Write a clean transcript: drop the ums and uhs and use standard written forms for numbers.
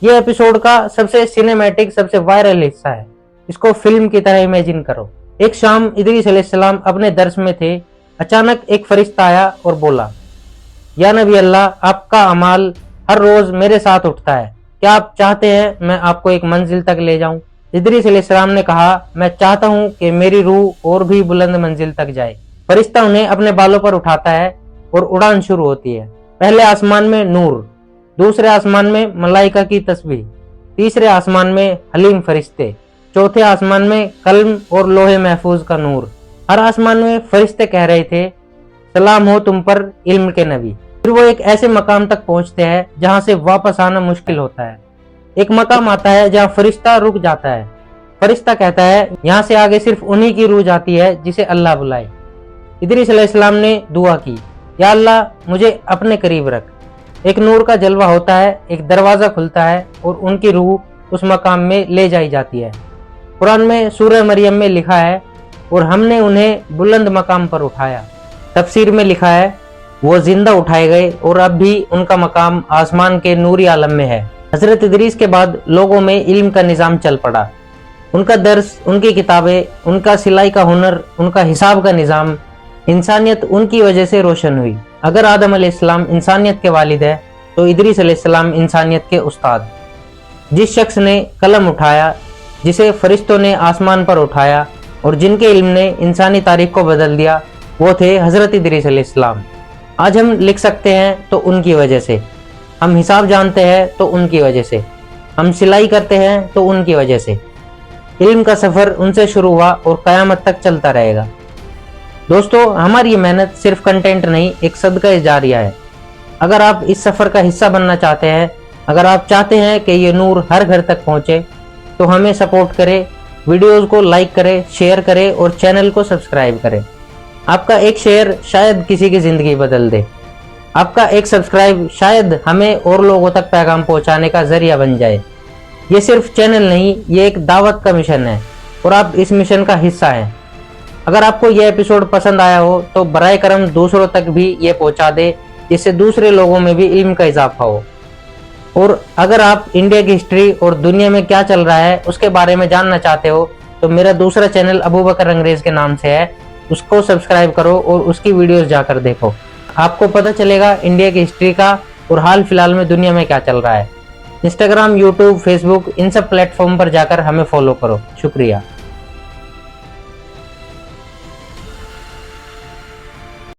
یہ ایپیسوڈ کا سب سے سینیمیٹک سب سے وائرل حصہ ہے، اس کو فلم کی طرح امیجن کرو۔ ایک شام ادریس علیہ السلام اپنے درس میں تھے، اچانک ایک فرشتہ آیا اور بولا، یا نبی اللہ، آپ کا اعمال ہر روز میرے ساتھ اٹھتا ہے، کیا آپ چاہتے ہیں میں آپ کو ایک منزل تک لے جاؤں؟ ادریس علیہ السلام نے کہا، میں چاہتا ہوں کہ میری روح اور بھی بلند منزل تک جائے۔ فرشتہ انہیں اپنے بالوں پر اٹھاتا ہے اور اڑان شروع ہوتی ہے۔ پہلے آسمان میں نور، دوسرے آسمان میں ملائکہ کی تسبیح، تیسرے آسمان میں حلیم فرشتے، چوتھے آسمان میں قلم اور لوح محفوظ کا نور۔ ہر آسمان میں فرشتے کہہ رہے تھے، سلام ہو تم پر علم کے نبی۔ پھر وہ ایک ایسے مقام تک پہنچتے ہیں جہاں سے واپس آنا مشکل ہوتا ہے۔ ایک مقام آتا ہے جہاں فرشتہ رک جاتا ہے۔ فرشتہ کہتا ہے، یہاں سے آگے صرف انہی کی روح جاتی ہے جسے اللہ بلائے۔ ادریس علیہ السلام نے دعا کی، یا اللہ مجھے اپنے قریب رکھ۔ ایک نور کا جلوہ ہوتا ہے، ایک دروازہ کھلتا ہے اور ان کی روح اس مقام میں لے جائی جاتی ہے۔ قرآن میں سورہ مریم میں لکھا ہے، اور ہم نے انہیں بلند مقام پر اٹھایا۔ تفسیر میں لکھا ہے، وہ زندہ اٹھائے گئے اور اب بھی ان کا مقام آسمان کے نوری عالم میں ہے۔ حضرت ادریس کے بعد لوگوں میں علم کا نظام چل پڑا۔ ان کا درس، ان کی کتابیں، ان کا سلائی کا ہنر، ان کا حساب کا نظام، انسانیت ان کی وجہ سے روشن ہوئی۔ اگر آدم علیہ السلام انسانیت کے والد ہے تو ادریس علیہ السلام انسانیت کے استاد۔ جس شخص نے قلم اٹھایا، جسے فرشتوں نے آسمان پر اٹھایا اور جن کے علم نے انسانی تاریخ کو بدل دیا، وہ تھے حضرت ادریس علیہ السلام۔ آج ہم لکھ سکتے ہیں تو ان کی وجہ سے، ہم حساب جانتے ہیں تو ان کی وجہ سے، ہم سلائی کرتے ہیں تو ان کی وجہ سے۔ علم کا سفر ان سے شروع ہوا اور قیامت تک چلتا رہے گا۔ دوستو، ہماری یہ محنت صرف کنٹینٹ نہیں، ایک صدقہ جاریہ ہے۔ اگر آپ اس سفر کا حصہ بننا چاہتے ہیں، اگر آپ چاہتے ہیں کہ یہ نور ہر گھر تک پہنچے، تو ہمیں سپورٹ کریں، ویڈیوز کو لائک کریں، شیئر کریں اور چینل کو سبسکرائب کریں۔ آپ کا ایک شیئر شاید کسی کی زندگی بدل دے، آپ کا ایک سبسکرائب شاید ہمیں اور لوگوں تک پیغام پہنچانے کا ذریعہ بن جائے۔ یہ صرف چینل نہیں، یہ ایک دعوت کا مشن ہے اور آپ اس مشن کا حصہ ہیں۔ اگر آپ کو یہ ایپیسوڈ پسند آیا ہو تو برائے کرم دوسروں تک بھی یہ پہنچا دے، جس سے دوسرے لوگوں میں بھی علم کا اضافہ ہو۔ اور اگر آپ انڈیا کی ہسٹری اور دنیا میں کیا چل رہا ہے اس کے بارے میں جاننا چاہتے ہو تو میرا دوسرا چینل ابوبکر انگریز کے نام سے ہے، اس کو سبسکرائب کرو اور اس کی ویڈیوز جا کر دیکھو۔ آپ کو پتہ چلے گا انڈیا کی ہسٹری کا اور حال فی الحال میں دنیا میں کیا چل رہا ہے۔ انسٹاگرام، یوٹیوب، فیس بک، ان سب پلیٹ فارم پر جا کر ہمیں فالو کرو۔ شکریہ۔